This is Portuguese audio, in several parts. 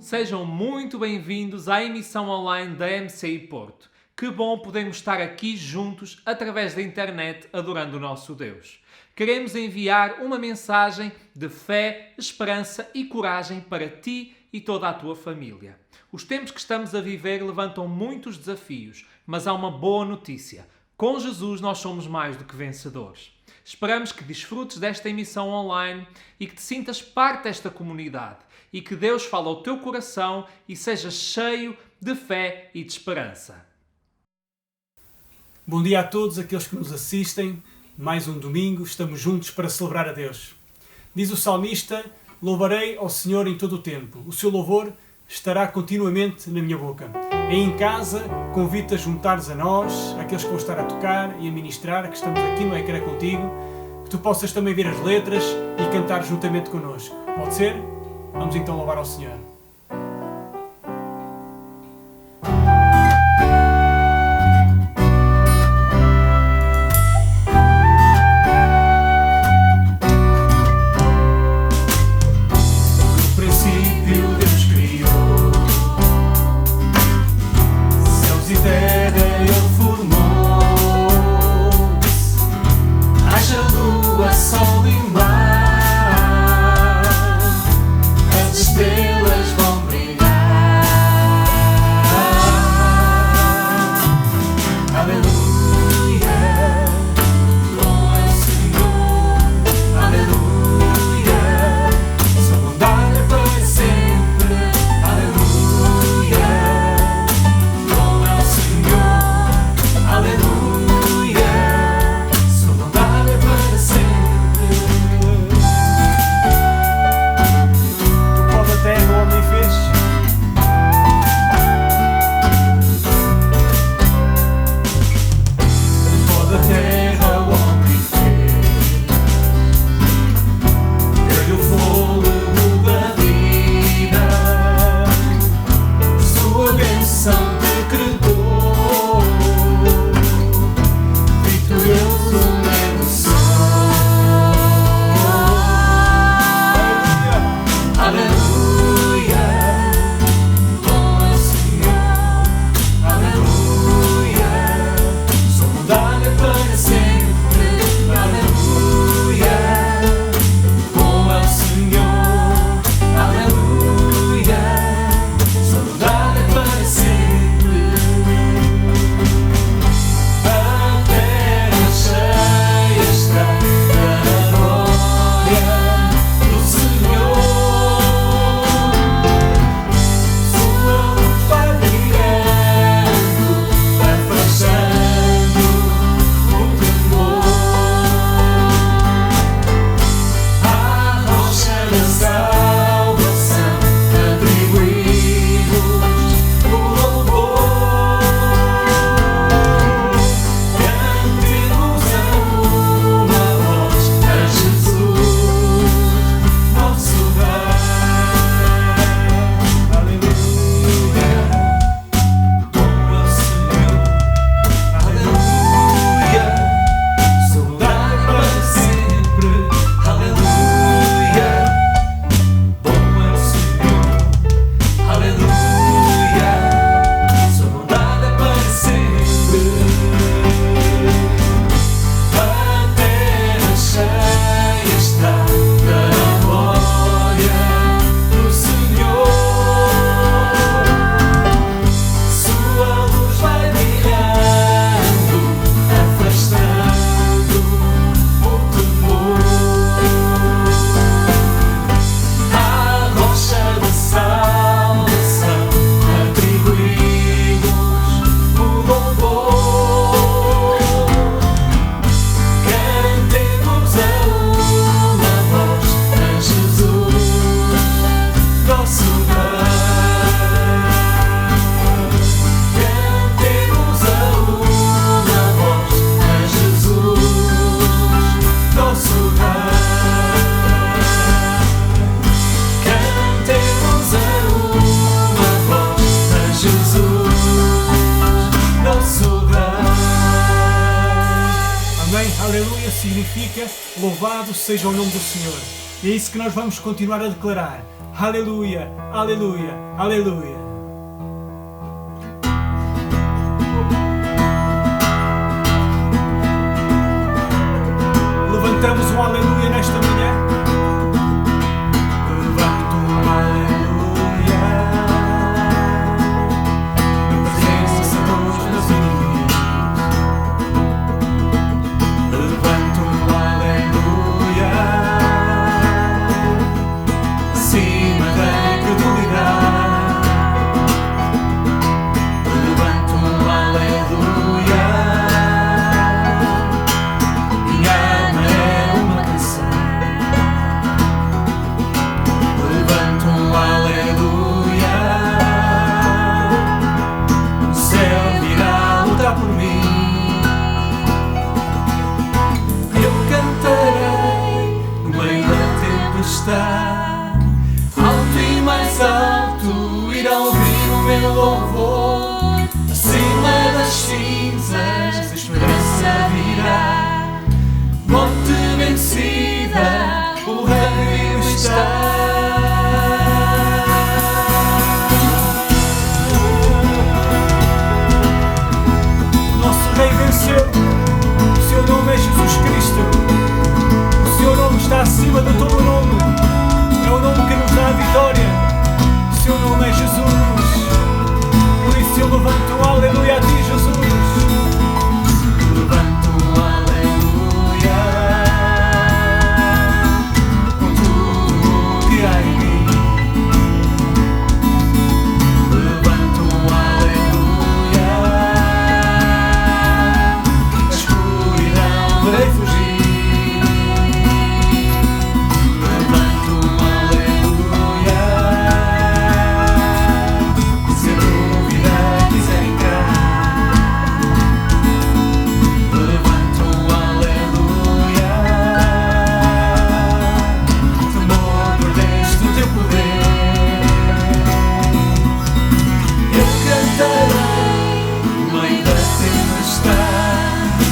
Sejam muito bem-vindos à emissão online da MCI Porto. Que bom podermos estar aqui juntos através da internet adorando o nosso Deus. Queremos enviar uma mensagem de fé, esperança e coragem para ti e toda a tua família. Os tempos que estamos a viver levantam muitos desafios, mas há uma boa notícia. Com Jesus nós somos mais do que vencedores. Esperamos que desfrutes desta emissão online e que te sintas parte desta comunidade e que Deus fale ao teu coração e seja cheio de fé e de esperança. Bom dia a todos aqueles que nos assistem. Mais um domingo, estamos juntos para celebrar a Deus. Diz o salmista: louvarei ao Senhor em todo o tempo. O seu louvor estará continuamente na minha boca. Aí em casa, convido-te a juntares a nós, aqueles que vão estar a tocar e a ministrar, que estamos aqui no ecrã contigo, que tu possas também ver as letras e cantar juntamente connosco. Pode ser? Vamos então louvar ao Senhor. Sol e mar, as estrelas significa louvado seja o nome do Senhor. E é isso que nós vamos continuar a declarar. Aleluia, aleluia, aleluia. Levantamos um aleluia nesta manhã. Levanto um aleluia na presença dos meus inimigos. Levanto um aleluia acima da incredulidade. Levanto um aleluia. Minha alma é uma canção. Levanto um aleluia. O céu virá lutar por mim. Eu cantarei no meio da tempestade, alto e mais alto irá ouvir o meu louvor. Acima das cinzas a esperança virá, morte vencida, o rei está. Nosso rei venceu, o seu nome é Jesus Cristo. O seu nome está acima de todo o nome, é o nome que nos dá a vitória. O seu nome é Jesus, por isso eu levanto um aleluia a ti, Jesus. Levanto um aleluia com tudo que há em mim. Levanto um aleluia, a escuridão verei fugir. Levanto um aleluia, se a dúvida quiser entrar. Levanto um aleluia, temor perdeste o teu poder. Eu cantarei no meio da tempestade,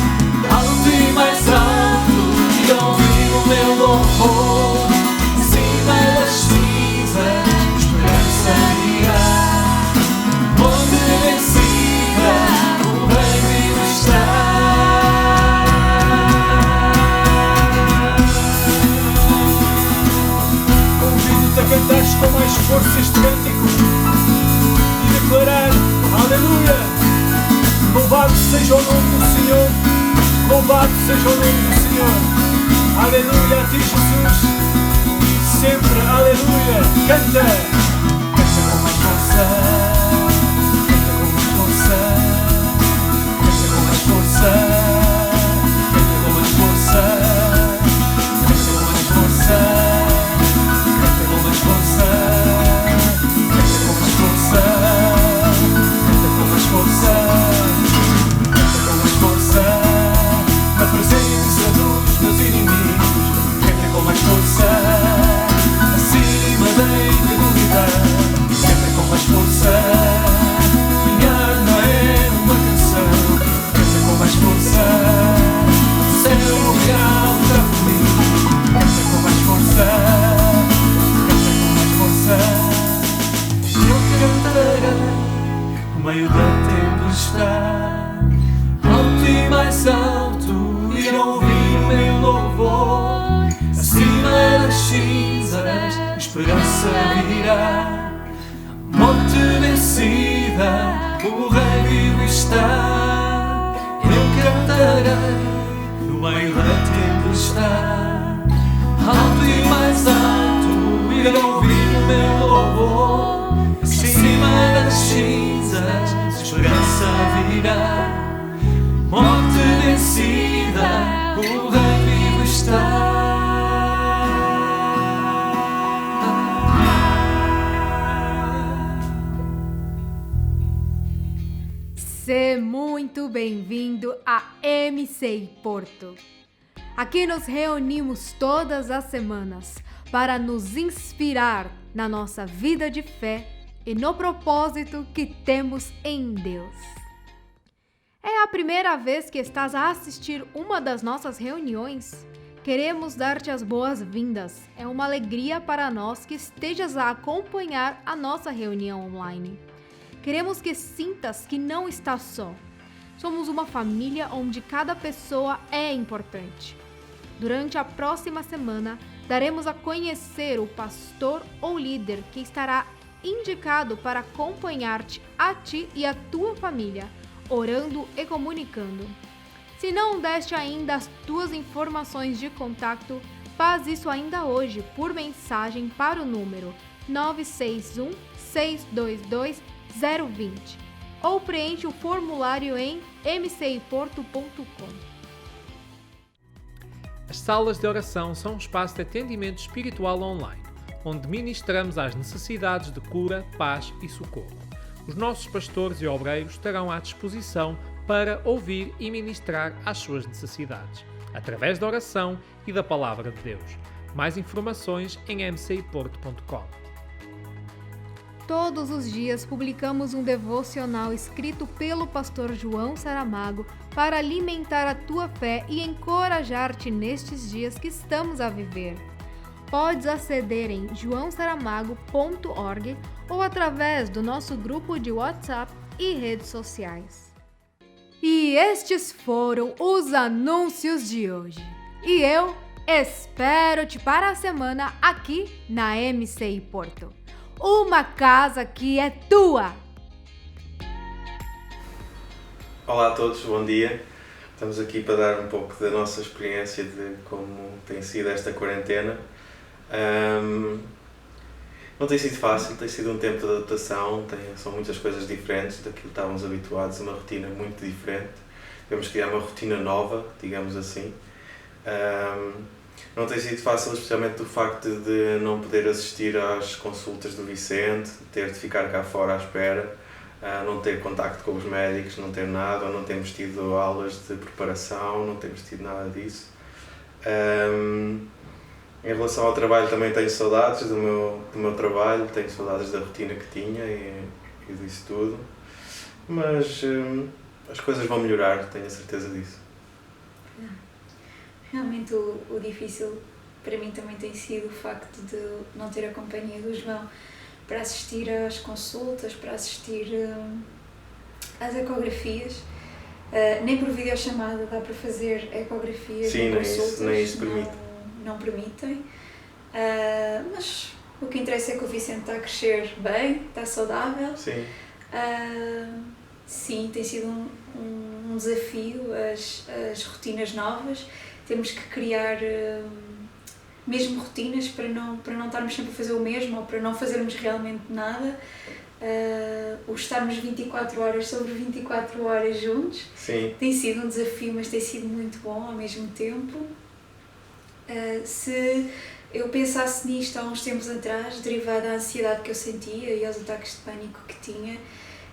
alto e mais alto irá ouvir o meu louvor. Acima das cinzas a esperança irá, morte vencida, o rei vivo está. Convido-te a cantares com mais força este cântico e declarar aleluia. Louvado seja o nome do Senhor, louvado seja o nome do Senhor. Aleluia a ti, Jesus, sempre aleluia. Canta, canta com mais força, canta com mais força, canta com mais força, canta com mais força, canta com mais força, canta com mais força, canta com mais força, canta com mais força, canta com mais força, na presença dos meus inimigos. Canta com mais força, acima da incredulidade. Canta com mais força, minha alma é uma canção. Canta com mais força, o céu virá lutar por mim. Canta com mais força, canta com mais força. Eu cantarei no meio da tempestade, alto e mais alto irão ouvir o meu louvor. Acima das cinzas a esperança virá, morte vencida, o rei vivo está. Eu cantarei no meio da tempestade, alto e mais alto irão ouvir o meu louvor. Acima das cinzas a esperança virá, morte vencida, o rei vivo está. Seja muito bem-vindo a MC Porto. Aqui nos reunimos todas as semanas para nos inspirar na nossa vida de fé e no propósito que temos em Deus. É a primeira vez que estás a assistir uma das nossas reuniões? Queremos dar-te as boas-vindas. É uma alegria para nós que estejas a acompanhar a nossa reunião online. Queremos que sintas que não estás só. Somos uma família onde cada pessoa é importante. Durante a próxima semana, daremos a conhecer o pastor ou líder que estará indicado para acompanhar-te a ti e a tua família, orando e comunicando. Se não deste ainda as tuas informações de contato, faz isso ainda hoje por mensagem para o número 961-622-020 ou preenche o formulário em mciporto.com. As salas de oração são um espaço de atendimento espiritual online, onde ministramos às necessidades de cura, paz e socorro. Os nossos pastores e obreiros estarão à disposição para ouvir e ministrar às suas necessidades, através da oração e da Palavra de Deus. Mais informações em mciporto.com. Todos os dias publicamos um devocional escrito pelo pastor João Saramago para alimentar a tua fé e encorajar-te nestes dias que estamos a viver. Podes aceder em joaosaramago.org ou através do nosso grupo de WhatsApp e redes sociais. E estes foram os anúncios de hoje. E eu espero-te para a semana aqui na MCI Porto. Uma casa que é tua! Olá a todos, bom dia. Estamos aqui para dar um pouco da nossa experiência de como tem sido esta quarentena. Não tem sido fácil, tem sido um tempo de adaptação, são muitas coisas diferentes daquilo que estávamos habituados, uma rotina muito diferente. Temos que criar uma rotina nova, digamos assim. Não tem sido fácil, especialmente do facto de não poder assistir às consultas do Vicente, ter de ficar cá fora à espera, não ter contacto com os médicos, não ter nada, ou não termos tido aulas de preparação, não temos tido nada disso. Em relação ao trabalho, também tenho saudades do meu trabalho, tenho saudades da rotina que tinha e disso tudo, mas as coisas vão melhorar, tenho a certeza disso. Realmente o difícil para mim também tem sido o facto de não ter a companhia do João para assistir às consultas, para assistir às ecografias. Nem por videochamada dá para fazer ecografias. Sim, nem consultas, nem isso permite. Não permitem, mas o que interessa é que o Vicente está a crescer bem, está saudável. Sim. Sim, tem sido um desafio as rotinas novas. Temos que criar mesmo rotinas para não estarmos sempre a fazer o mesmo ou para não fazermos realmente nada. O estarmos 24 horas sobre 24 horas juntos. Sim. Tem sido um desafio, mas tem sido muito bom ao mesmo tempo. Se eu pensasse nisto há uns tempos atrás, derivado da ansiedade que eu sentia e aos ataques de pânico que tinha,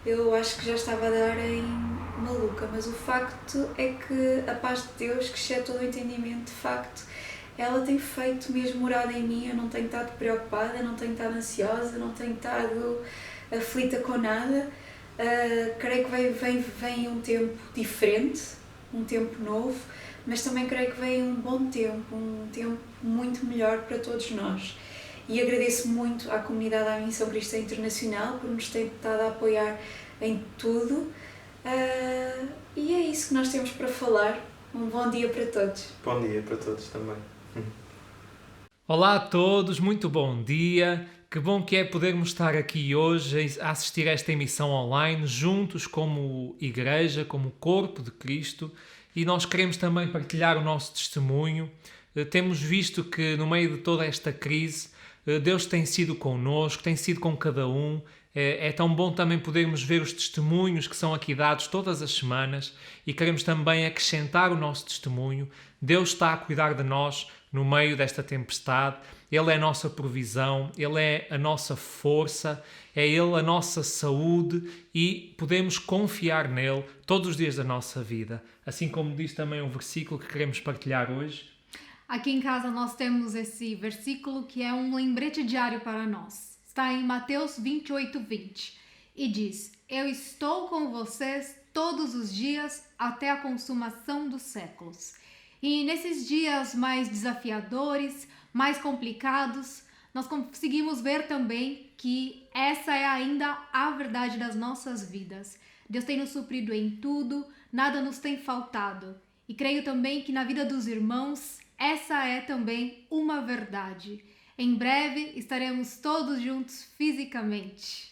eu acho que já estava a dar em maluca, mas o facto é que a paz de Deus, que excede todo o entendimento, de facto, ela tem feito mesmo morada em mim. Eu não tenho estado preocupada, não tenho estado ansiosa, não tenho estado aflita com nada. Creio que vem um tempo diferente, um tempo novo, mas também creio que vem um bom tempo, um tempo muito melhor para todos nós. E agradeço muito à comunidade da Missão Cristã Internacional por nos ter estado a apoiar em tudo. E é isso que nós temos para falar. Um bom dia para todos. Bom dia para todos também. Olá a todos, muito bom dia. Que bom que é podermos estar aqui hoje a assistir a esta emissão online, juntos como igreja, como corpo de Cristo. E nós queremos também partilhar o nosso testemunho. Temos visto que no meio de toda esta crise, Deus tem sido connosco, tem sido com cada um. É tão bom também podermos ver os testemunhos que são aqui dados todas as semanas e queremos também acrescentar o nosso testemunho. Deus está a cuidar de nós no meio desta tempestade. Ele é a nossa provisão, Ele é a nossa força, é Ele a nossa saúde e podemos confiar nele todos os dias da nossa vida. Assim como diz também o versículo que queremos partilhar hoje. Aqui em casa nós temos esse versículo que é um lembrete diário para nós. Está em Mateus 28:20 e diz: Eu estou com vocês todos os dias até a consumação dos séculos. E nesses dias mais desafiadores, mais complicados, nós conseguimos ver também que essa é ainda a verdade das nossas vidas. Deus tem nos suprido em tudo, nada nos tem faltado. E creio também que na vida dos irmãos, essa é também uma verdade. Em breve estaremos todos juntos fisicamente.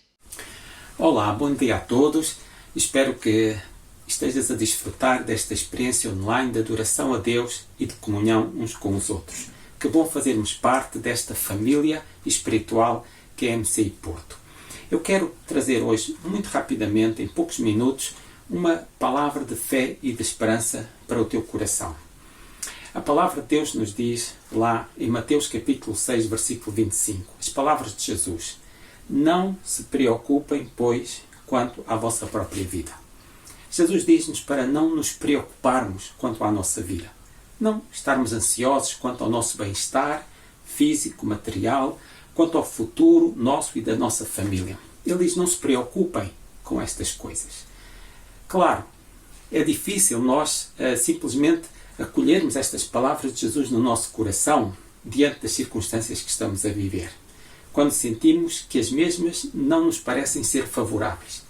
Olá, bom dia a todos. Espero que estejas a desfrutar desta experiência online de adoração a Deus e de comunhão uns com os outros. Que bom fazermos parte desta família espiritual que é a MCI Porto. Eu quero trazer hoje, muito rapidamente, em poucos minutos, uma palavra de fé e de esperança para o teu coração. A palavra de Deus nos diz lá em Mateus capítulo 6, versículo 25, as palavras de Jesus: não se preocupem, pois, quanto à vossa própria vida. Jesus diz-nos para não nos preocuparmos quanto à nossa vida. Não estarmos ansiosos quanto ao nosso bem-estar físico, material, quanto ao futuro nosso e da nossa família. Ele diz: não se preocupem com estas coisas. Claro, é difícil nós simplesmente acolhermos estas palavras de Jesus no nosso coração diante das circunstâncias que estamos a viver, quando sentimos que as mesmas não nos parecem ser favoráveis.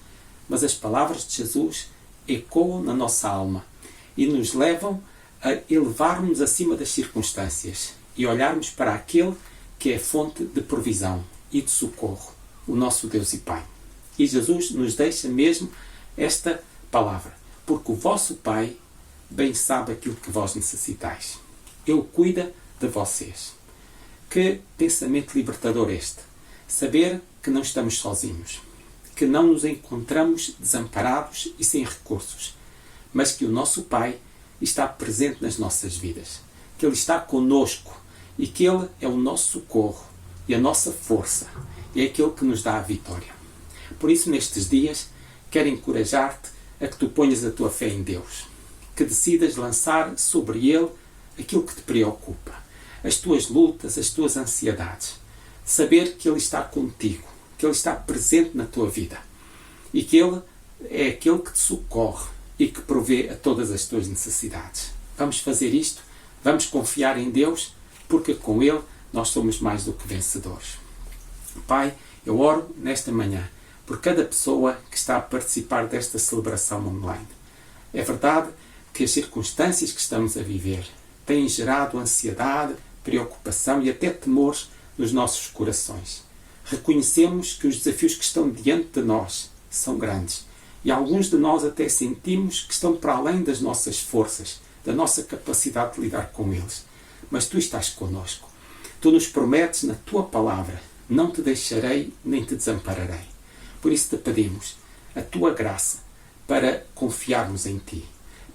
Mas as palavras de Jesus ecoam na nossa alma e nos levam a elevarmos acima das circunstâncias e olharmos para aquele que é fonte de provisão e de socorro, o nosso Deus e Pai. E Jesus nos deixa mesmo esta palavra: porque o vosso Pai bem sabe aquilo que vós necessitais. Ele cuida de vocês. Que pensamento libertador este! Saber que não estamos sozinhos, que não nos encontramos desamparados e sem recursos, mas que o nosso Pai está presente nas nossas vidas, que Ele está conosco e que Ele é o nosso socorro e a nossa força e é aquele que nos dá a vitória. Por isso, nestes dias, quero encorajar-te a que tu ponhas a tua fé em Deus, que decidas lançar sobre Ele aquilo que te preocupa, as tuas lutas, as tuas ansiedades. Saber que Ele está contigo, que Ele está presente na tua vida e que Ele é aquele que te socorre e que provê a todas as tuas necessidades. Vamos fazer isto, vamos confiar em Deus, porque com Ele nós somos mais do que vencedores. Pai, eu oro nesta manhã por cada pessoa que está a participar desta celebração online. É verdade que as circunstâncias que estamos a viver têm gerado ansiedade, preocupação e até temores nos nossos corações. Reconhecemos que os desafios que estão diante de nós são grandes e alguns de nós até sentimos que estão para além das nossas forças, da nossa capacidade de lidar com eles. Mas Tu estás connosco. Tu nos prometes na Tua palavra: não te deixarei nem te desampararei. Por isso te pedimos a Tua graça para confiarmos em Ti,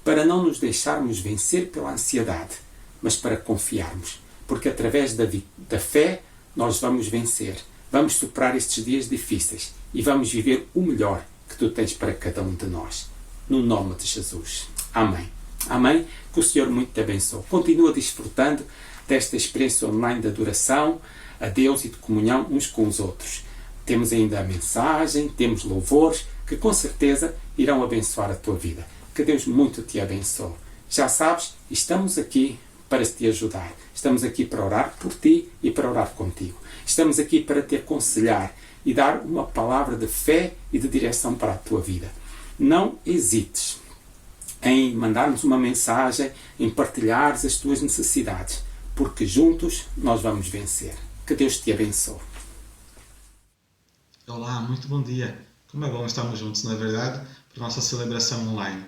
para não nos deixarmos vencer pela ansiedade, mas para confiarmos, porque através da fé nós vamos vencer, vamos superar estes dias difíceis e vamos viver o melhor que Tu tens para cada um de nós. No nome de Jesus. Amém. Amém. Que o Senhor muito te abençoe. Continua desfrutando desta experiência online de adoração a Deus e de comunhão uns com os outros. Temos ainda a mensagem, temos louvores que com certeza irão abençoar a tua vida. Que Deus muito te abençoe. Já sabes, estamos aqui para te ajudar. Estamos aqui para orar por ti e para orar contigo. Estamos aqui para te aconselhar e dar uma palavra de fé e de direção para a tua vida. Não hesites em mandar-nos uma mensagem, em partilhares as tuas necessidades, porque juntos nós vamos vencer. Que Deus te abençoe. Olá, muito bom dia. Como é bom estarmos juntos, não é verdade? Para a nossa celebração online.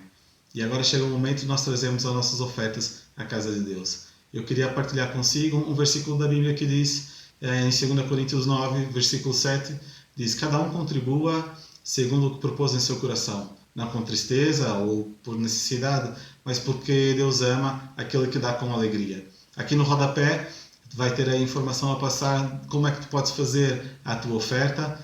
E agora chega o momento de nós trazermos as nossas ofertas à casa de Deus. Eu queria partilhar consigo um versículo da Bíblia que diz, em 2 Coríntios 9, versículo 7, diz: cada um contribua segundo o que propôs em seu coração, não com tristeza ou por necessidade, mas porque Deus ama aquele que dá com alegria. Aqui no rodapé vai ter a informação a passar como é que tu podes fazer a tua oferta.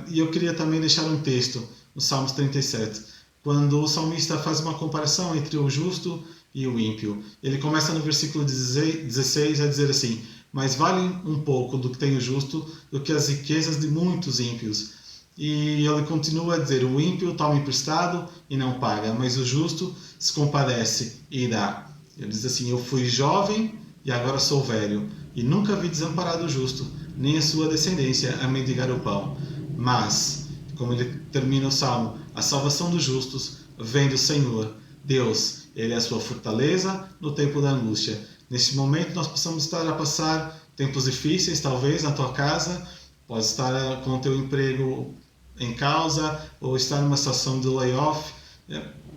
E eu queria também deixar um texto no Salmos 37, quando o salmista faz uma comparação entre o justo e o ímpio. Ele começa no versículo 16 a dizer assim: mas vale um pouco do que tem o justo do que as riquezas de muitos ímpios. E ele continua a dizer: o ímpio toma emprestado e não paga, mas o justo se compadece e dá. Ele diz assim: eu fui jovem e agora sou velho, e nunca vi desamparado o justo, nem a sua descendência a mendigar o pão. Mas, como ele termina o Salmo, a salvação dos justos vem do Senhor. Deus, Ele é a sua fortaleza no tempo da angústia. Neste momento nós possamos estar a passar tempos difíceis, talvez, na tua casa. Pode estar com o teu emprego em causa, ou estar numa situação de layoff.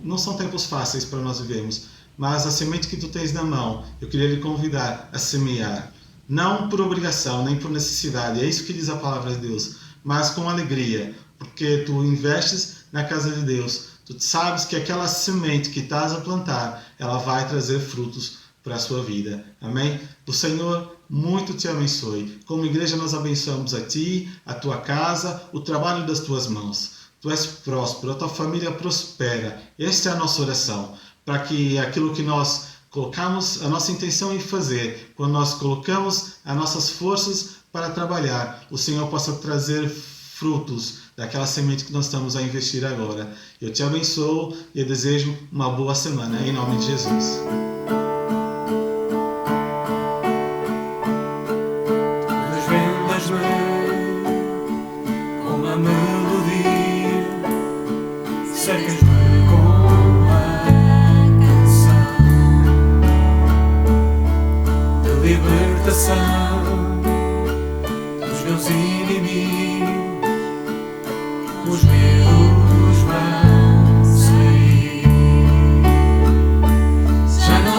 Não são tempos fáceis para nós vivermos, mas a semente que tu tens na mão, eu queria lhe convidar a semear. Não por obrigação, nem por necessidade, é isso que diz a palavra de Deus, mas com alegria, porque tu investes na casa de Deus. Tu sabes que aquela semente que estás a plantar, ela vai trazer frutos para a sua vida. Amém? O Senhor muito te abençoe. Como igreja nós abençoamos a ti, a tua casa, o trabalho das tuas mãos. Tu és próspero, a tua família prospera. Esta é a nossa oração, para que aquilo que nós colocamos a nossa intenção em fazer, quando nós colocamos as nossas forças para trabalhar, o Senhor possa trazer frutos daquela semente que nós estamos a investir agora. Eu te abençoo e eu desejo uma boa semana, em nome de Jesus. Com uma melodia, secas-me com uma canção de libertação dos meus inimigos. Os medos vão sair. Já não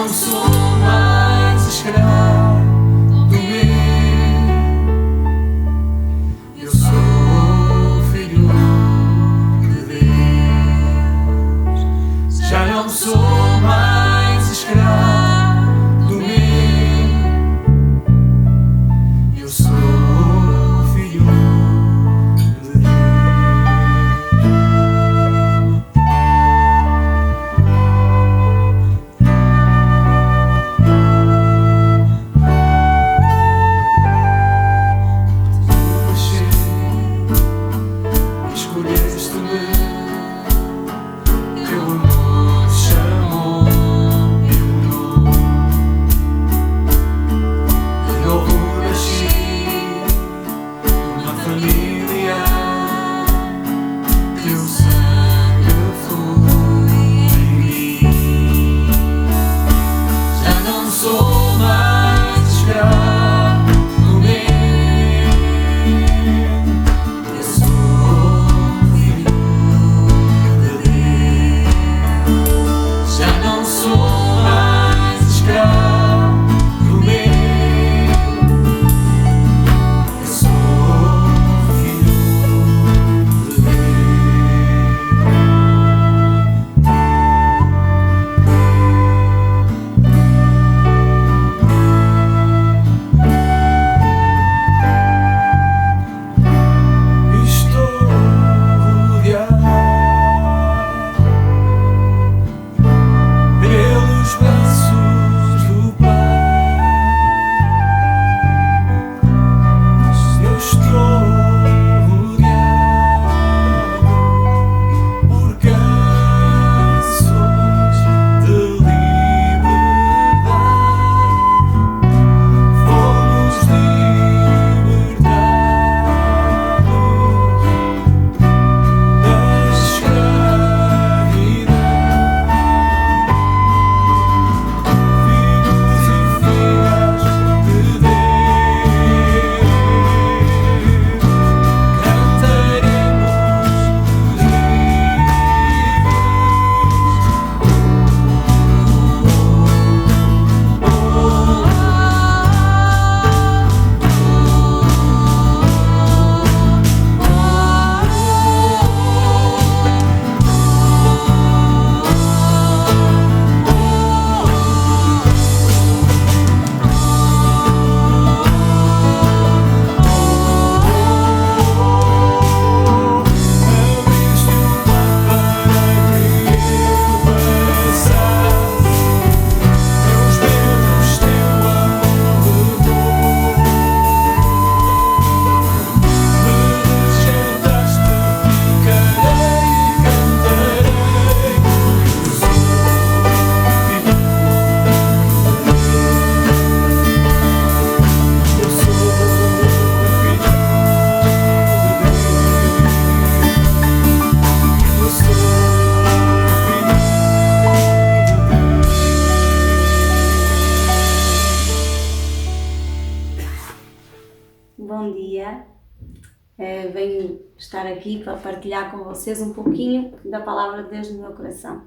venho estar aqui para partilhar com vocês um pouquinho da Palavra de Deus no meu coração.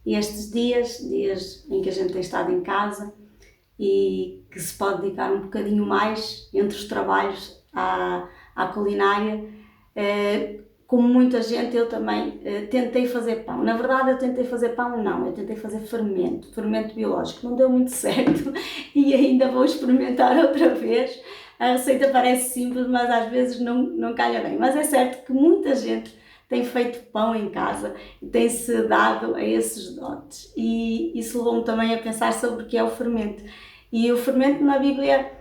E estes dias em que a gente tem estado em casa e que se pode dedicar um bocadinho mais entre os trabalhos à culinária, como muita gente, eu também tentei fazer pão. Na verdade, eu tentei fazer pão, não, eu tentei fazer fermento biológico. Não deu muito certo e ainda vou experimentar outra vez. A receita parece simples, mas às vezes não calha bem. Mas é certo que muita gente tem feito pão em casa e tem-se dado a esses dotes. E isso levou-me também a pensar sobre o que é o fermento. E o fermento na Bíblia,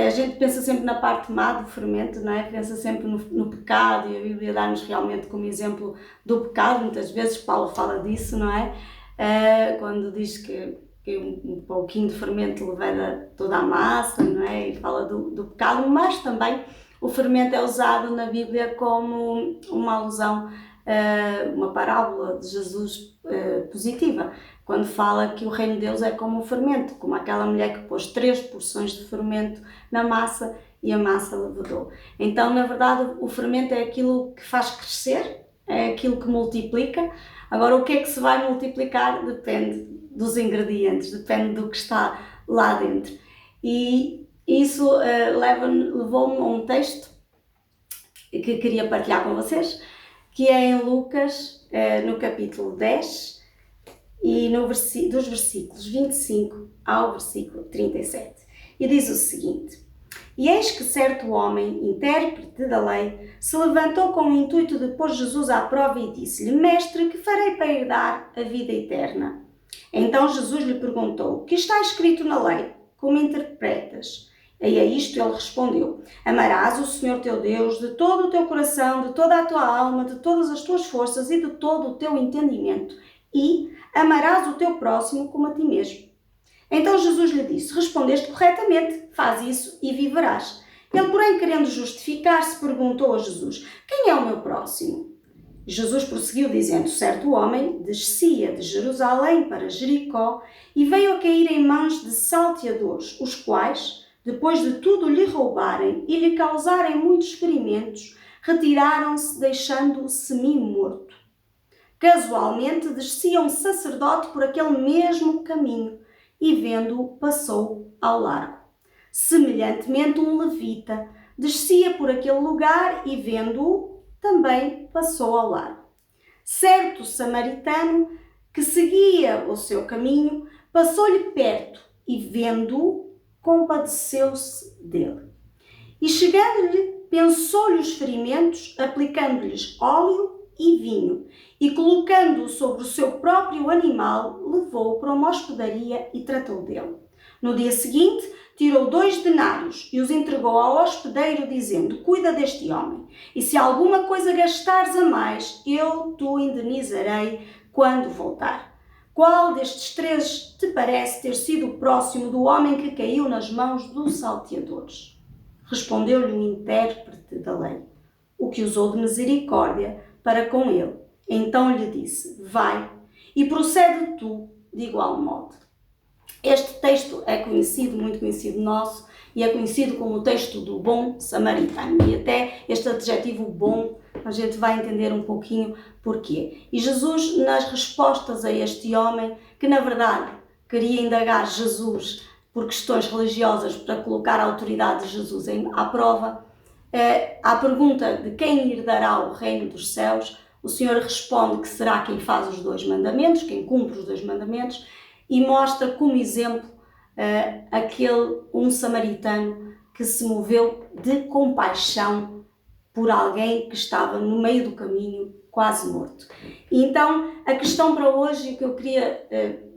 a gente pensa sempre na parte má do fermento, não é? Pensa sempre no pecado, e a Bíblia dá-nos realmente como exemplo do pecado. Muitas vezes Paulo fala disso, não é? Quando diz que um pouquinho de fermento leveda toda a massa, não é? E fala do pecado, mas também o fermento é usado na Bíblia como uma alusão, uma parábola de Jesus positiva, quando fala que o reino de Deus é como um fermento, como aquela mulher que pôs 3 porções de fermento na massa e a massa levedou. Então, na verdade, o fermento é aquilo que faz crescer, é aquilo que multiplica. Agora, o que é que se vai multiplicar depende dos ingredientes, depende do que está lá dentro. E isso levou-me a um texto que queria partilhar com vocês, que é em Lucas, no capítulo 10, e dos versículos 25 ao versículo 37. E diz o seguinte: E eis que certo homem, intérprete da lei, se levantou com o intuito de pôr Jesus à prova e disse-lhe: Mestre, que farei para herdar a vida eterna? Então Jesus lhe perguntou: Que está escrito na lei? Como interpretas? E a isto ele respondeu: Amarás o Senhor teu Deus de todo o teu coração, de toda a tua alma, de todas as tuas forças e de todo o teu entendimento, e amarás o teu próximo como a ti mesmo. Então Jesus lhe disse: Respondeste corretamente, faz isso e viverás. Ele, porém, querendo justificar-se, perguntou a Jesus: Quem é o meu próximo? Jesus prosseguiu dizendo: Certo homem descia de Jerusalém para Jericó e veio a cair em mãos de salteadores, os quais, depois de tudo lhe roubarem e lhe causarem muitos ferimentos, retiraram-se, deixando-o semi-morto. Casualmente descia um sacerdote por aquele mesmo caminho e, vendo-o, passou ao largo. Semelhantemente, um levita descia por aquele lugar e, vendo-o, também passou ao largo. Certo samaritano que seguia o seu caminho passou-lhe perto e, vendo-o, compadeceu-se dele. E chegando-lhe, pensou-lhe os ferimentos, aplicando-lhes óleo e vinho, e colocando-o sobre o seu próprio animal, levou-o para uma hospedaria e tratou dele. No dia seguinte, tirou 2 denários e os entregou ao hospedeiro, dizendo: Cuida deste homem, e se alguma coisa gastares a mais, eu te indenizarei quando voltar. Qual destes 3 te parece ter sido o próximo do homem que caiu nas mãos dos salteadores? Respondeu-lhe o intérprete da lei: O que usou de misericórdia para com ele. Então lhe disse: Vai e procede tu de igual modo. Este texto é conhecido, muito conhecido nosso, e é conhecido como o texto do bom samaritano. E até este adjetivo bom, a gente vai entender um pouquinho porquê. E Jesus, nas respostas a este homem, que na verdade queria indagar Jesus por questões religiosas para colocar a autoridade de Jesus à prova, à pergunta de quem herdará o reino dos céus, o Senhor responde que será quem faz os 2 mandamentos, quem cumpre os 2 mandamentos, e mostra como exemplo um samaritano que se moveu de compaixão por alguém que estava no meio do caminho, quase morto. E então, a questão para hoje, que eu queria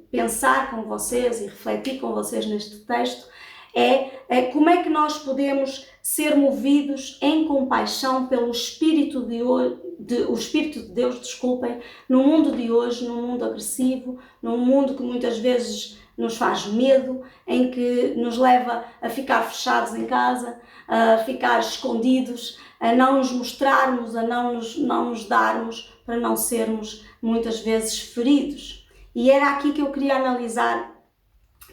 pensar com vocês e refletir com vocês neste texto, é como é que nós podemos ser movidos em compaixão pelo Espírito o Espírito de Deus, no mundo de hoje, num mundo agressivo, num mundo que muitas vezes nos faz medo, em que nos leva a ficar fechados em casa, a ficar escondidos, a não nos mostrarmos, a não nos darmos, para não sermos muitas vezes feridos. E era aqui que eu queria analisar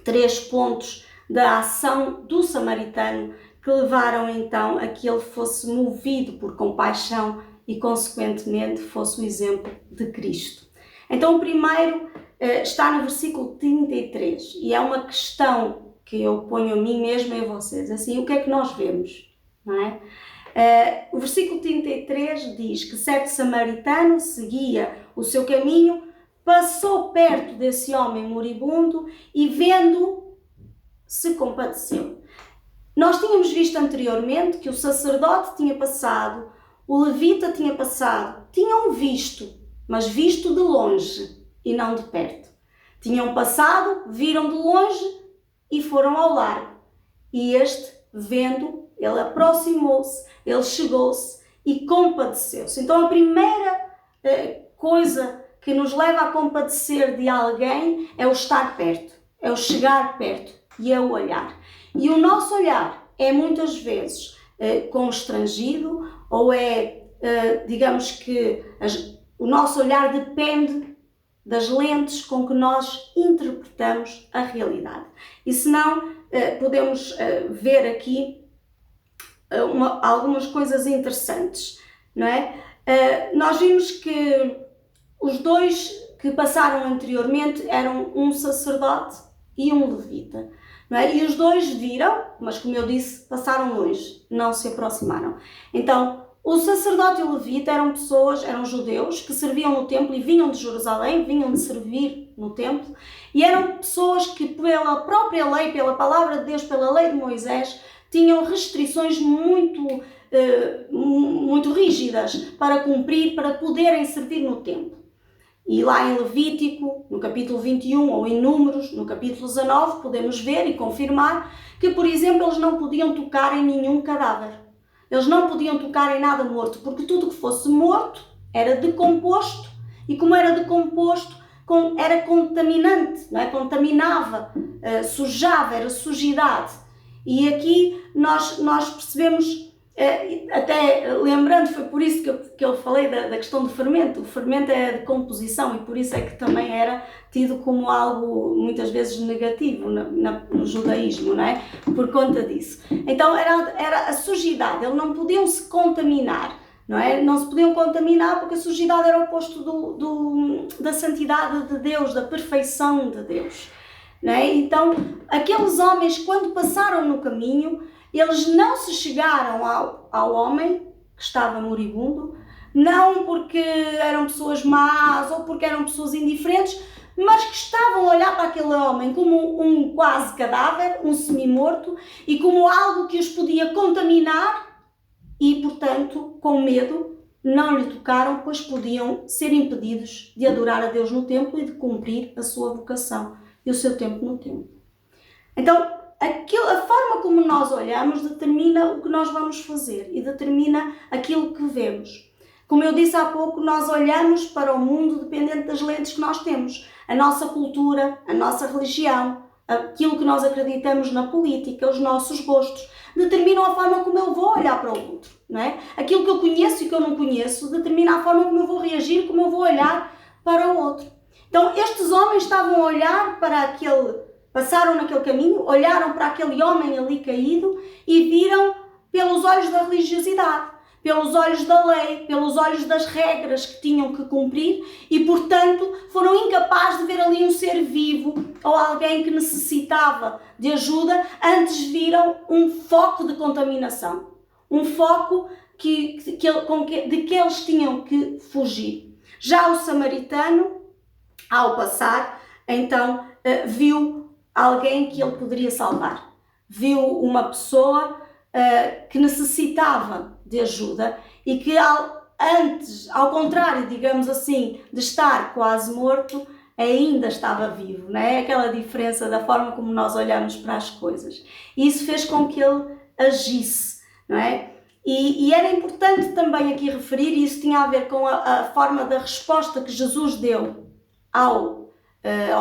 3 pontos da ação do samaritano que que levaram então a que ele fosse movido por compaixão e, consequentemente, fosse o exemplo de Cristo. Então, o primeiro está no versículo 33 e é uma questão que eu ponho a mim mesma e a vocês. Assim, o que é que nós vemos? Não é? O versículo 33 diz que certo samaritano seguia o seu caminho, passou perto desse homem moribundo e, vendo, se compadeceu. Nós tínhamos visto anteriormente que o sacerdote tinha passado, o levita tinha passado, tinham visto, mas visto de longe e não de perto. Tinham passado, viram de longe e foram ao largo. E este, vendo, ele aproximou-se, ele chegou-se e compadeceu-se. Então a primeira coisa que nos leva a compadecer de alguém é o estar perto, é o chegar perto e é o olhar. E o nosso olhar é muitas vezes constrangido ou digamos que o nosso olhar depende das lentes com que nós interpretamos a realidade. E se não, podemos ver aqui algumas coisas interessantes, não é? Nós vimos que os dois que passaram anteriormente eram um sacerdote e um levita, não é? E os dois viram, mas como eu disse, passaram longe, não se aproximaram. Então, o sacerdote e o levita eram judeus que serviam no templo e vinham de Jerusalém, vinham de servir no templo, e eram pessoas que pela própria lei, pela palavra de Deus, pela lei de Moisés, tinham restrições muito rígidas para cumprir, para poderem servir no templo. E lá em Levítico, no capítulo 21, ou em Números, no capítulo 19, podemos ver e confirmar que, por exemplo, eles não podiam tocar em nenhum cadáver. Eles não podiam tocar em nada morto, porque tudo que fosse morto era decomposto, e como era decomposto, era contaminante, não é? Contaminava, sujava, era sujidade. E aqui nós percebemos, até lembrando, foi por isso que eu falei da questão do fermento. O fermento é a decomposição e por isso é que também era tido como algo muitas vezes negativo no judaísmo, não é? Por conta disso. Então era a sujidade, eles não podiam se contaminar, não é? Não se podiam contaminar porque a sujidade era o oposto da santidade de Deus, da perfeição de Deus. Não é? Então, aqueles homens, quando passaram no caminho, eles não se chegaram ao homem que estava moribundo, não porque eram pessoas más ou porque eram pessoas indiferentes, mas que estavam a olhar para aquele homem como um quase cadáver, um semi-morto, e como algo que os podia contaminar e, portanto, com medo, não lhe tocaram, pois podiam ser impedidos de adorar a Deus no templo e de cumprir a sua vocação e o seu tempo no templo. Então, a forma como nós olhamos determina o que nós vamos fazer e determina aquilo que vemos. Como eu disse há pouco, nós olhamos para o mundo dependente das lentes que nós temos. A nossa cultura, a nossa religião, aquilo que nós acreditamos na política, os nossos gostos, determinam a forma como eu vou olhar para o outro, não é? Aquilo que eu conheço e que eu não conheço determina a forma como eu vou reagir, como eu vou olhar para o outro. Então, estes homens estavam a olhar para passaram naquele caminho, olharam para aquele homem ali caído e viram pelos olhos da religiosidade, pelos olhos da lei, pelos olhos das regras que tinham que cumprir e, portanto, foram incapazes de ver ali um ser vivo ou alguém que necessitava de ajuda, antes viram um foco de contaminação, um foco de que eles tinham que fugir. Já o samaritano, ao passar, então, viu alguém que ele poderia salvar. Viu uma pessoa que necessitava de ajuda e que ao contrário, digamos assim, de estar quase morto, ainda estava vivo, não é? Aquela diferença da forma como nós olhamos para as coisas. E isso fez com que ele agisse, não é? E era importante também aqui referir, e isso tinha a ver com a forma da resposta que Jesus deu ao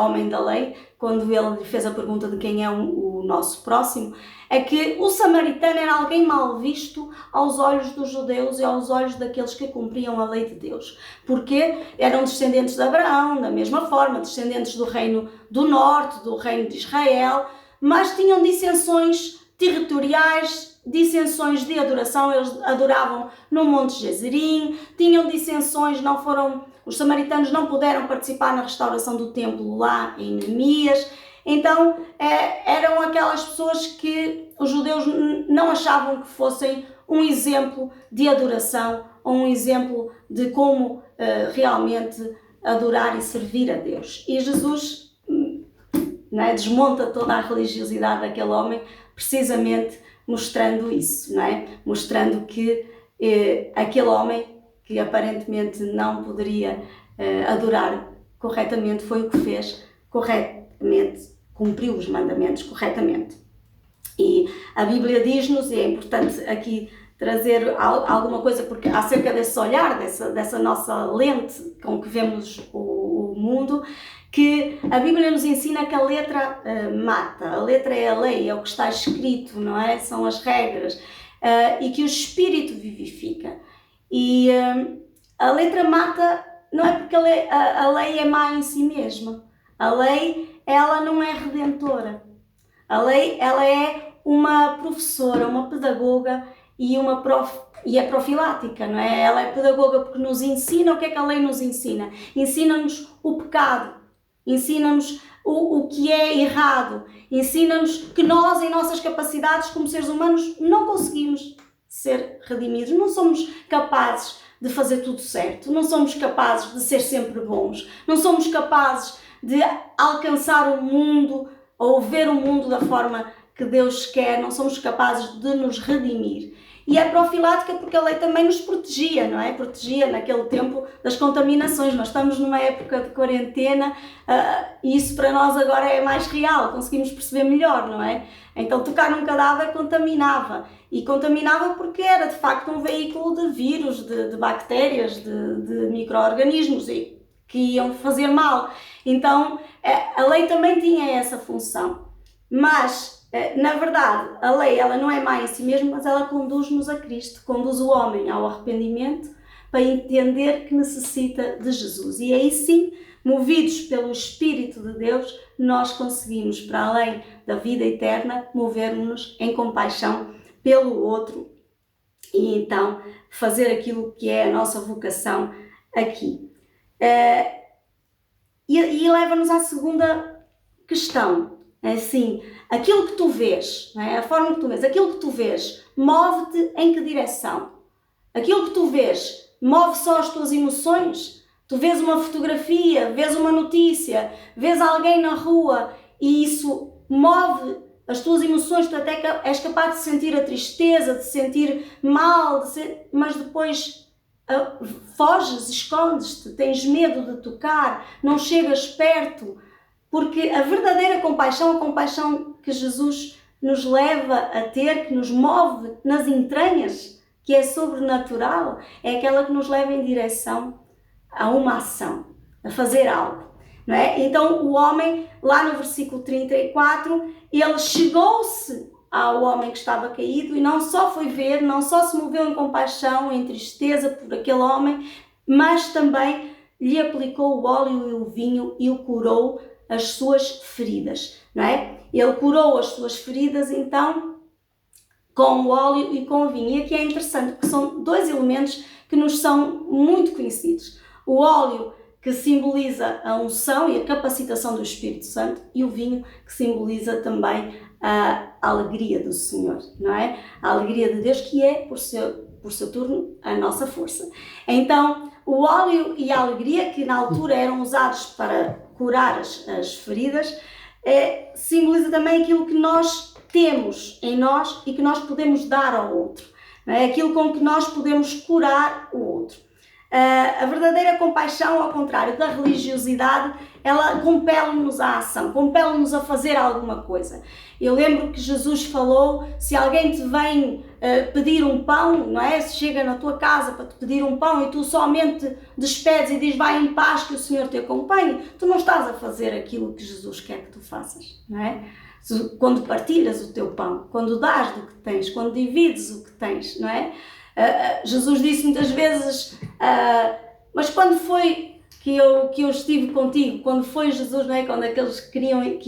homem da lei, quando ele lhe fez a pergunta de quem é o nosso próximo, é que o samaritano era alguém mal visto aos olhos dos judeus e aos olhos daqueles que cumpriam a lei de Deus. Porque eram descendentes de Abraão, da mesma forma, descendentes do reino do norte, do reino de Israel, mas tinham dissensões territoriais dissensões de adoração, eles adoravam no Monte Gezerim, tinham dissensões, os samaritanos não puderam participar na restauração do templo lá em Neemias. Então eram aquelas pessoas que os judeus não achavam que fossem um exemplo de adoração ou um exemplo de como realmente adorar e servir a Deus. E Jesus desmonta toda a religiosidade daquele homem, precisamente mostrando isso, mostrando que aquele homem que aparentemente não poderia adorar corretamente foi o que fez corretamente, cumpriu os mandamentos corretamente. E a Bíblia diz-nos, e é importante aqui trazer alguma coisa porque acerca desse olhar, dessa nossa lente com que vemos o mundo, que a Bíblia nos ensina que a letra mata, a letra é a lei, é o que está escrito, não é? São as regras, e que o Espírito vivifica. E a letra mata não é porque a lei é má em si mesma. A lei, ela não é redentora. A lei, ela é uma professora, uma pedagoga e é profilática, não é? Ela é pedagoga porque nos ensina o que é que a lei nos ensina. Ensina-nos o pecado, ensina-nos o que é errado, ensina-nos que nós, em nossas capacidades como seres humanos, não conseguimos ser redimidos, não somos capazes de fazer tudo certo, não somos capazes de ser sempre bons, não somos capazes de alcançar o mundo ou ver o mundo da forma que Deus quer, não somos capazes de nos redimir. E é profilática porque a lei também nos protegia, não é? Protegia naquele tempo das contaminações. Nós estamos numa época de quarentena e isso para nós agora é mais real, conseguimos perceber melhor, não é? Então tocar num cadáver contaminava. E contaminava porque era de facto um veículo de vírus, de bactérias, de micro-organismos que iam fazer mal. Então a lei também tinha essa função. Mas na verdade, a lei ela não é má em si mesma, mas ela conduz-nos a Cristo, conduz o homem ao arrependimento para entender que necessita de Jesus. E aí sim, movidos pelo Espírito de Deus, nós conseguimos, para além da vida eterna, mover-nos em compaixão pelo outro e então fazer aquilo que é a nossa vocação aqui. E leva-nos à segunda questão. Assim, aquilo que tu vês, não é? A forma que tu vês, aquilo que tu vês, move-te em que direção? Aquilo que tu vês, move só as tuas emoções? Tu vês uma fotografia, vês uma notícia, vês alguém na rua e isso move as tuas emoções, tu até és capaz de sentir a tristeza, de sentir mal, mas depois foges, escondes-te, tens medo de tocar, não chegas perto. Porque a verdadeira compaixão, a compaixão que Jesus nos leva a ter, que nos move nas entranhas, que é sobrenatural, é aquela que nos leva em direção a uma ação, a fazer algo. Não é? Então o homem, lá no versículo 34, ele chegou-se ao homem que estava caído e não só foi ver, não só se moveu em compaixão, em tristeza por aquele homem, mas também lhe aplicou o óleo e o vinho e o curou as suas feridas, não é? Ele curou as suas feridas, então, com o óleo e com o vinho. E aqui é interessante, porque são dois elementos que nos são muito conhecidos. O óleo, que simboliza a unção e a capacitação do Espírito Santo, e o vinho, que simboliza também a alegria do Senhor, não é? A alegria de Deus, que é, por seu turno, a nossa força. Então, o óleo e a alegria, que na altura eram usados para curar as feridas, simboliza também aquilo que nós temos em nós e que nós podemos dar ao outro, não é? Aquilo com que nós podemos curar o outro. A verdadeira compaixão, ao contrário da religiosidade, ela compele-nos à ação, compele-nos a fazer alguma coisa. Eu lembro que Jesus falou, se alguém te vem pedir um pão, não é? Se chega na tua casa para te pedir um pão e tu somente despedes e dizes vai em paz que o Senhor te acompanhe, tu não estás a fazer aquilo que Jesus quer que tu faças, não é? Quando partilhas o teu pão, quando dás do que tens, quando divides o que tens, não é? Jesus disse muitas vezes, mas quando foi que eu estive contigo? Quando foi Jesus, não é? Quando aqueles que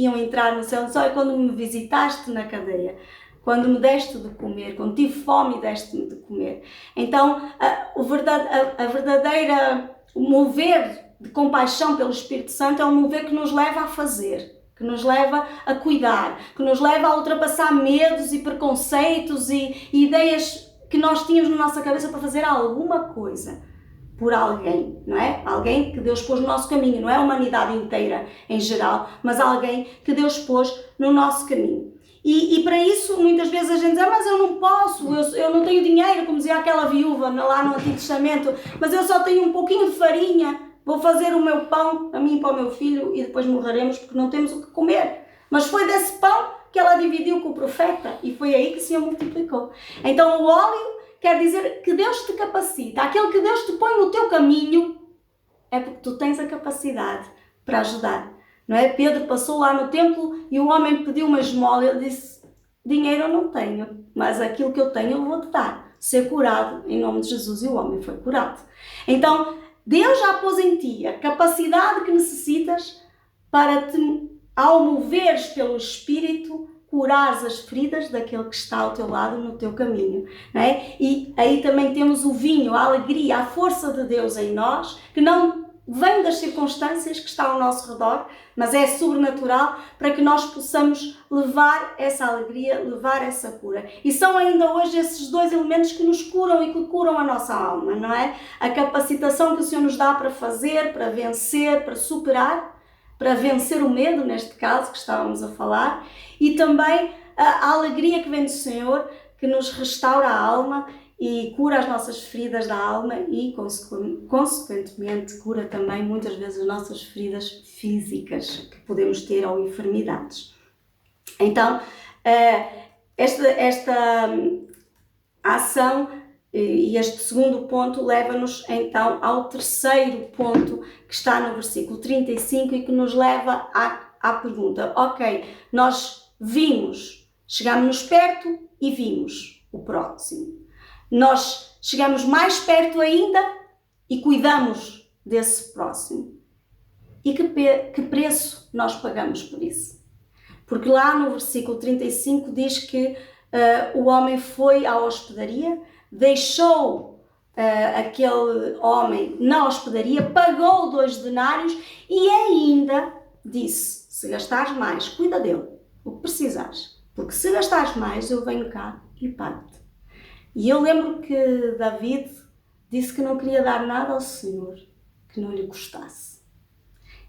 iam entrar no céu, só é quando me visitaste na cadeia. quando me deste de comer, quando tive fome e deste-me de comer. Então, o verdadeiro mover de compaixão pelo Espírito Santo é um mover que nos leva a fazer, que nos leva a cuidar, que nos leva a ultrapassar medos e preconceitos e ideias que nós tínhamos na nossa cabeça para fazer alguma coisa por alguém, não é? Alguém que Deus pôs no nosso caminho, não é a humanidade inteira em geral, mas alguém que Deus pôs no nosso caminho. E para isso, muitas vezes a gente diz, mas eu não posso, eu não tenho dinheiro, como dizia aquela viúva lá no Antigo Testamento, mas eu só tenho um pouquinho de farinha, vou fazer o meu pão, a mim e para o meu filho, e depois morreremos porque não temos o que comer. Mas foi desse pão que ela dividiu com o profeta, e foi aí que o Senhor multiplicou. Então o óleo quer dizer que Deus te capacita, aquele que Deus te põe no teu caminho, é porque tu tens a capacidade para ajudar. Não é? Pedro passou lá no templo e o homem pediu uma esmola, ele disse, dinheiro eu não tenho, mas aquilo que eu tenho eu vou-te dar, ser curado em nome de Jesus, e o homem foi curado. Então, Deus já pôs em ti a capacidade que necessitas para te, ao moveres pelo Espírito, curares as feridas daquele que está ao teu lado no teu caminho. Não é? E aí também temos o vinho, a alegria, a força de Deus em nós, que não vem das circunstâncias que estão ao nosso redor, mas é sobrenatural para que nós possamos levar essa alegria, levar essa cura. E são ainda hoje esses dois elementos que nos curam e que curam a nossa alma, não é? A capacitação que o Senhor nos dá para fazer, para vencer, para superar, para vencer o medo, neste caso que estávamos a falar, e também a alegria que vem do Senhor, que nos restaura a alma e cura as nossas feridas da alma e, consequentemente, cura também muitas vezes as nossas feridas físicas que podemos ter ou enfermidades. Então, esta ação e este segundo ponto leva-nos então ao terceiro ponto que está no versículo 35 e que nos leva à pergunta, ok, nós vimos, chegámos perto e vimos o próximo. Nós chegamos mais perto ainda e cuidamos desse próximo. E que preço nós pagamos por isso? Porque lá no versículo 35 diz que o homem foi à hospedaria, deixou aquele homem na hospedaria, pagou 2 denários e ainda disse, se gastares mais, cuida dele, o que precisares. Porque se gastares mais, eu venho cá e pago-te. E eu lembro que David disse que não queria dar nada ao Senhor que não lhe custasse.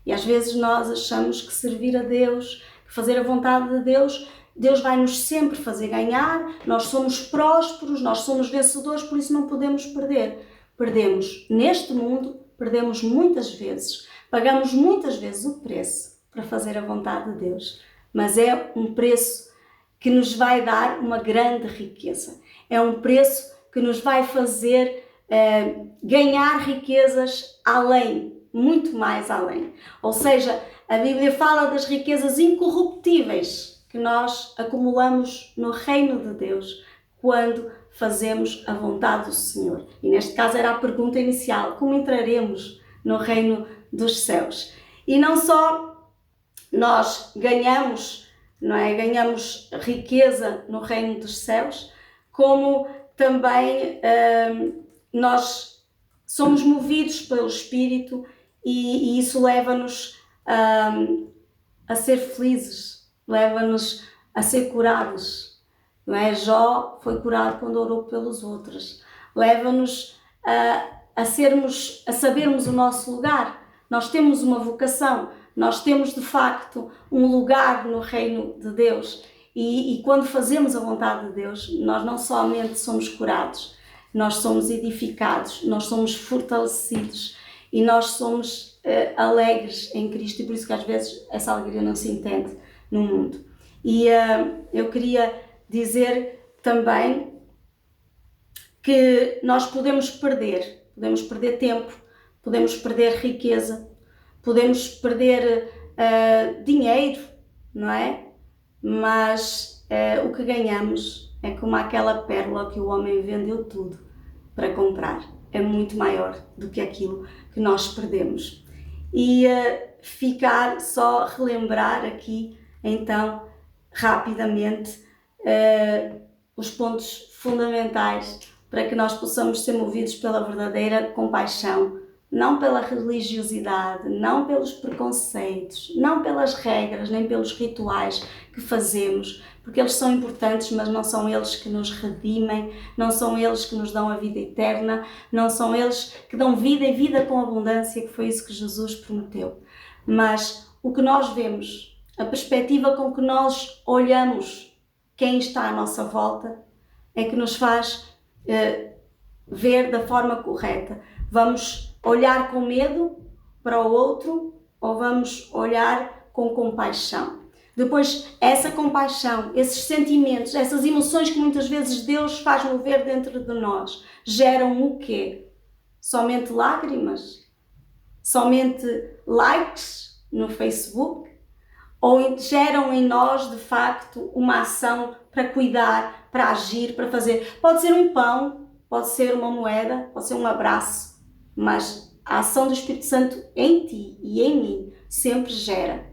E às vezes nós achamos que servir a Deus, que fazer a vontade de Deus, Deus vai nos sempre fazer ganhar, nós somos prósperos, nós somos vencedores, por isso não podemos perder. Perdemos neste mundo, perdemos muitas vezes, pagamos muitas vezes o preço para fazer a vontade de Deus. Mas é um preço que nos vai dar uma grande riqueza. É um preço que nos vai fazer ganhar riquezas além, muito mais além. Ou seja, a Bíblia fala das riquezas incorruptíveis que nós acumulamos no reino de Deus quando fazemos a vontade do Senhor. E neste caso era a pergunta inicial, como entraremos no reino dos céus? E não só nós ganhamos, não é? Ganhamos riqueza no reino dos céus, como também nós somos movidos pelo Espírito e isso leva-nos a ser felizes, leva-nos a ser curados. Não é? Jó foi curado quando orou pelos outros. Leva-nos a sabermos o nosso lugar. Nós temos uma vocação, nós temos de facto um lugar no reino de Deus. E quando fazemos a vontade de Deus, nós não somente somos curados, nós somos edificados, nós somos fortalecidos e nós somos alegres em Cristo, e por isso que às vezes essa alegria não se entende no mundo. E eu queria dizer também que nós podemos perder tempo, podemos perder riqueza, podemos perder dinheiro, não é? Mas o que ganhamos é como aquela pérola que o homem vendeu tudo para comprar. É muito maior do que aquilo que nós perdemos. E relembrar aqui, então, rapidamente, os pontos fundamentais para que nós possamos ser movidos pela verdadeira compaixão, não pela religiosidade, não pelos preconceitos, não pelas regras, nem pelos rituais que fazemos, porque eles são importantes, mas não são eles que nos redimem, não são eles que nos dão a vida eterna, não são eles que dão vida e vida com abundância, que foi isso que Jesus prometeu. Mas o que nós vemos, a perspectiva com que nós olhamos quem está à nossa volta, é que nos faz ver da forma correta. Vamos olhar com medo para o outro ou vamos olhar com compaixão? Depois, essa compaixão, esses sentimentos, essas emoções que muitas vezes Deus faz mover dentro de nós, geram o quê? Somente lágrimas? Somente likes no Facebook? Ou geram em nós, de facto, uma ação para cuidar, para agir, para fazer? Pode ser um pão, pode ser uma moeda, pode ser um abraço, mas a ação do Espírito Santo em ti e em mim sempre gera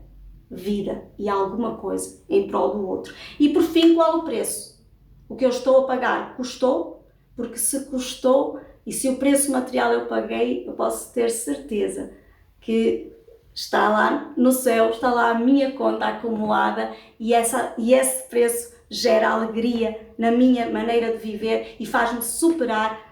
vida e alguma coisa em prol do outro. E por fim, qual o preço? O que eu estou a pagar custou? Porque se custou e se o preço material eu paguei, eu posso ter certeza que está lá no céu, está lá a minha conta acumulada e esse preço gera alegria na minha maneira de viver e faz-me superar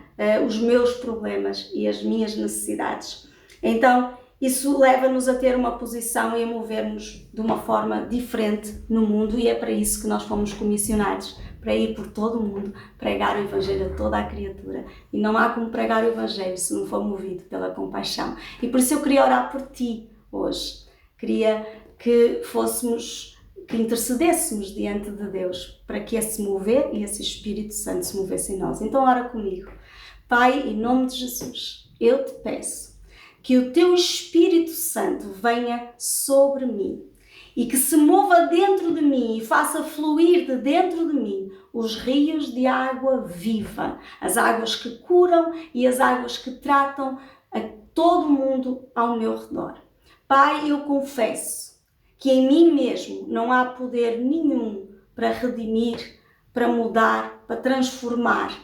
os meus problemas e as minhas necessidades. Então, isso leva-nos a ter uma posição e a mover-nos de uma forma diferente no mundo, e é para isso que nós fomos comissionados, para ir por todo o mundo, pregar o Evangelho a toda a criatura. E não há como pregar o Evangelho se não for movido pela compaixão. E por isso eu queria orar por ti hoje. Queria que intercedêssemos diante de Deus para que esse mover e esse Espírito Santo se movesse em nós. Então ora comigo. Pai, em nome de Jesus, eu te peço que o teu Espírito Santo venha sobre mim e que se mova dentro de mim e faça fluir de dentro de mim os rios de água viva, as águas que curam e as águas que tratam a todo mundo ao meu redor. Pai, eu confesso que em mim mesmo não há poder nenhum para redimir, para mudar, para transformar,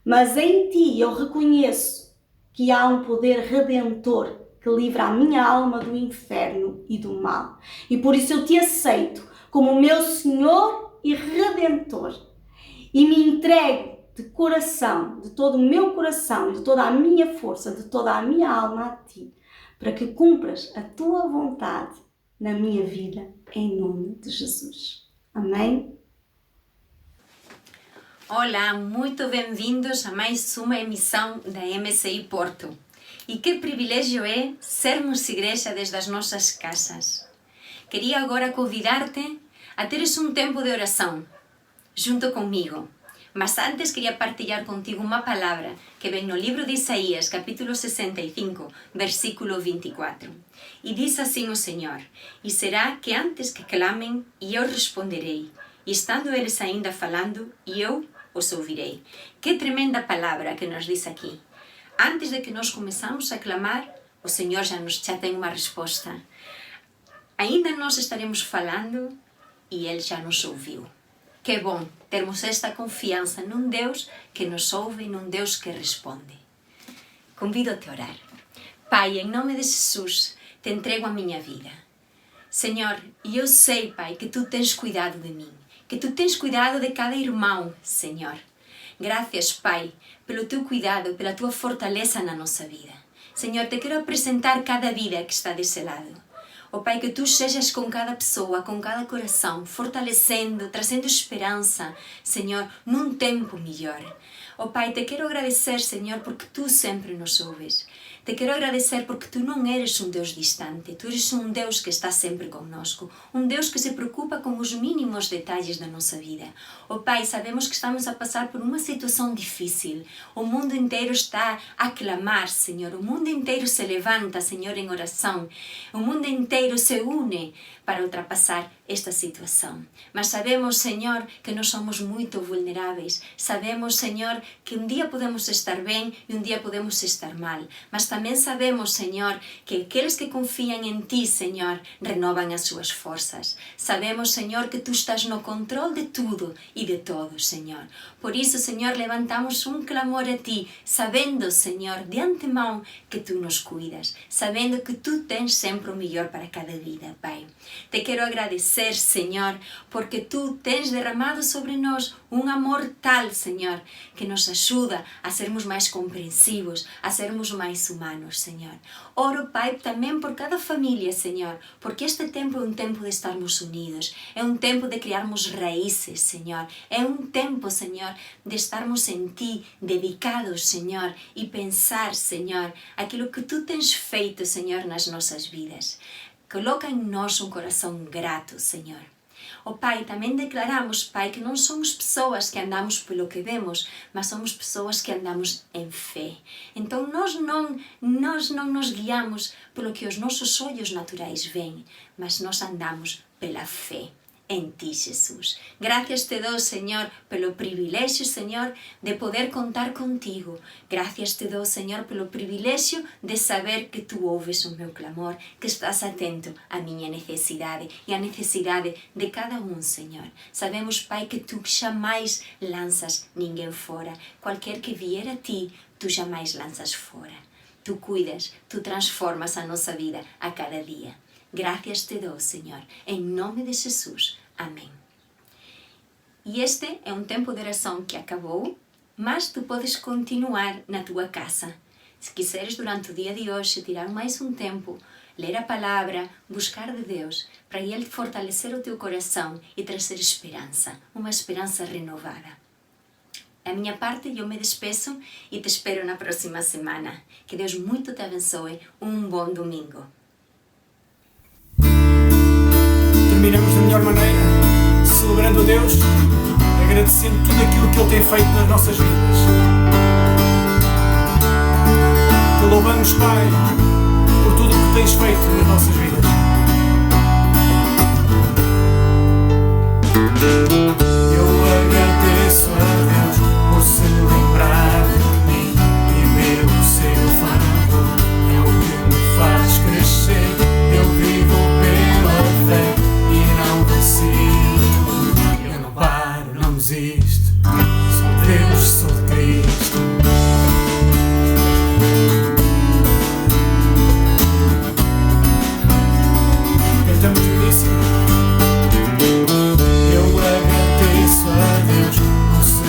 mas em ti eu reconheço que há um poder redentor que livra a minha alma do inferno e do mal. E por isso eu te aceito como meu Senhor e Redentor. E me entrego de coração, de todo o meu coração, de toda a minha força, de toda a minha alma a ti, para que cumpras a tua vontade na minha vida, em nome de Jesus. Amém? Olá, muito bem-vindos a mais uma emissão da MCI Porto. E que privilégio é sermos igreja desde as nossas casas. Queria agora convidar-te a teres um tempo de oração, junto comigo. Mas antes queria partilhar contigo uma palavra que vem no livro de Isaías, capítulo 65, versículo 24. E diz assim o Senhor: E será que antes que clamem, eu responderei, e estando eles ainda falando, eu os ouvirei. Que tremenda palavra que nos diz aqui. Antes de que nós começamos a clamar, o Senhor já tem uma resposta. Ainda nós estaremos falando e Ele já nos ouviu. Que bom termos esta confiança num Deus que nos ouve e num Deus que responde. Convido-te a orar. Pai, em nome de Jesus, te entrego a minha vida. Senhor, e eu sei, Pai, que Tu tens cuidado de mim, que Tu tens cuidado de cada irmão, Senhor. Graças, Pai, pelo Teu cuidado, pela Tua fortaleza na nossa vida. Senhor, te quero apresentar cada vida que está desse lado. Oh Pai, que Tu sejas com cada pessoa, com cada coração, fortalecendo, trazendo esperança, Senhor, num tempo melhor. Oh Pai, te quero agradecer, Senhor, porque Tu sempre nos ouves. Te quero agradecer porque Tu não eres um Deus distante, Tu eres um Deus que está sempre conosco, um Deus que se preocupa com os mínimos detalhes da nossa vida. Oh Pai, sabemos que estamos a passar por uma situação difícil, o mundo inteiro está a clamar, Senhor, o mundo inteiro se levanta, Senhor, em oração, o mundo inteiro se une para ultrapassar esta situação. Mas sabemos, Senhor, que nós somos muito vulneráveis, sabemos, Senhor, que um dia podemos estar bem e um dia podemos estar mal, mas também também sabemos, Senhor, que aqueles que confiam em Ti, Senhor, renovam as suas forças. Sabemos, Senhor, que Tu estás no controle de tudo e de todos, Senhor. Por isso, Senhor, levantamos um clamor a Ti, sabendo, Senhor, de antemão que Tu nos cuidas, sabendo que Tu tens sempre o melhor para cada vida, Pai. Te quero agradecer, Senhor, porque Tu tens derramado sobre nós um amor tal, Senhor, que nos ajuda a sermos mais compreensivos, a sermos mais humanos, Senhor. Oro, Pai, também por cada família, Senhor, porque este tempo é um tempo de estarmos unidos, é um tempo de criarmos raízes, Senhor, é um tempo, Senhor, de estarmos em Ti, dedicados, Senhor, e pensar, Senhor, aquilo que Tu tens feito, Senhor, nas nossas vidas. Coloca em nós um coração grato, Senhor. Oh Pai, também declaramos, Pai, que não somos pessoas que andamos pelo que vemos, mas somos pessoas que andamos em fé. Então nós não nos guiamos pelo que os nossos olhos naturais veem, mas nós andamos pela fé em Ti, Jesus. Gracias te dou, Senhor, pelo privilégio, Senhor, de poder contar contigo. Gracias te dou, Senhor, pelo privilégio de saber que Tu ouves o meu clamor, que estás atento à minha necessidade e à necessidade de cada Senhor. Sabemos, Pai, que Tu jamais lanças ninguém fora. Qualquer que vier a Ti, Tu jamais lanças fora. Tu cuidas, Tu transformas a nossa vida a cada dia. Gracias te dou, Senhor, em nome de Jesus. Amém. E este é um tempo de oração que acabou, mas tu podes continuar na tua casa. Se quiseres, durante o dia de hoje, tirar mais um tempo, ler a palavra, buscar de Deus, para Ele fortalecer o teu coração e trazer esperança, uma esperança renovada. Da minha parte, eu me despeço e te espero na próxima semana. Que Deus muito te abençoe. Um bom domingo. Terminamos da melhor maneira, celebrando a Deus, agradecendo tudo aquilo que Ele tem feito nas nossas vidas. Te louvamos, Pai, por tudo o que tens feito nas nossas vidas. Eu agradeço a Deus por se lembrar de mim e pelo seu favor. É o que me faz crescer. Eu vivo pela fé e não consigo. Eu não paro, não desisto. Sou de Deus, sou de Cristo. Cantamos no início. Eu agradeço a Deus por se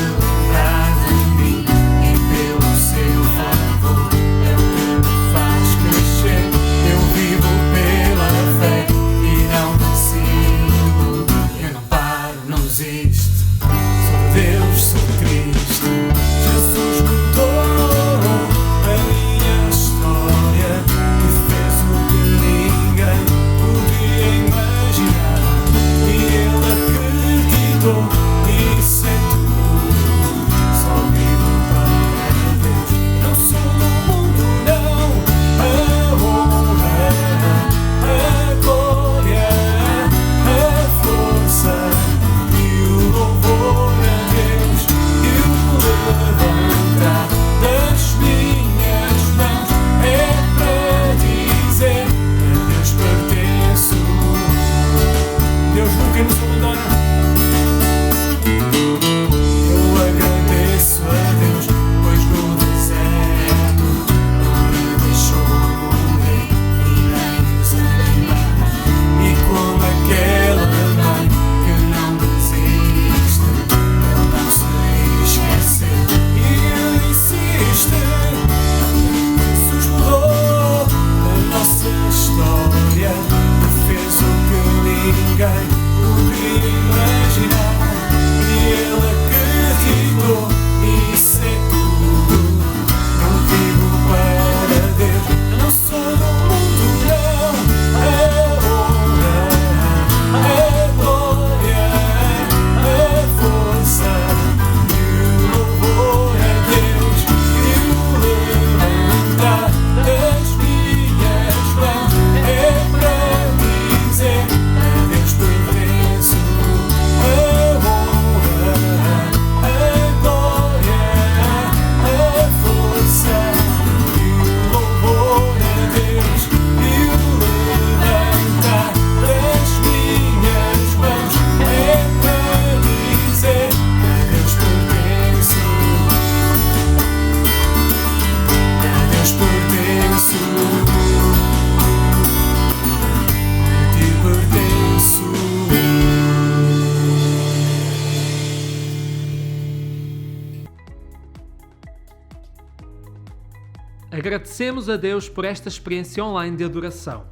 Agradecemos a Deus por esta experiência online de adoração.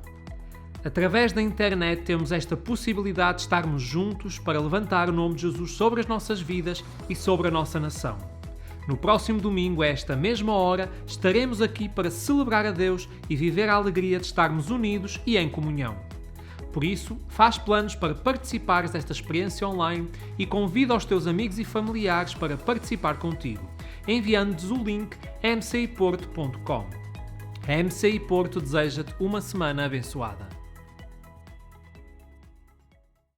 Através da internet temos esta possibilidade de estarmos juntos para levantar o nome de Jesus sobre as nossas vidas e sobre a nossa nação. No próximo domingo, a esta mesma hora, estaremos aqui para celebrar a Deus e viver a alegria de estarmos unidos e em comunhão. Por isso, faz planos para participares desta experiência online e convida os teus amigos e familiares para participar contigo, enviando-lhes o link mciporto.com. A MCI Porto deseja-te uma semana abençoada.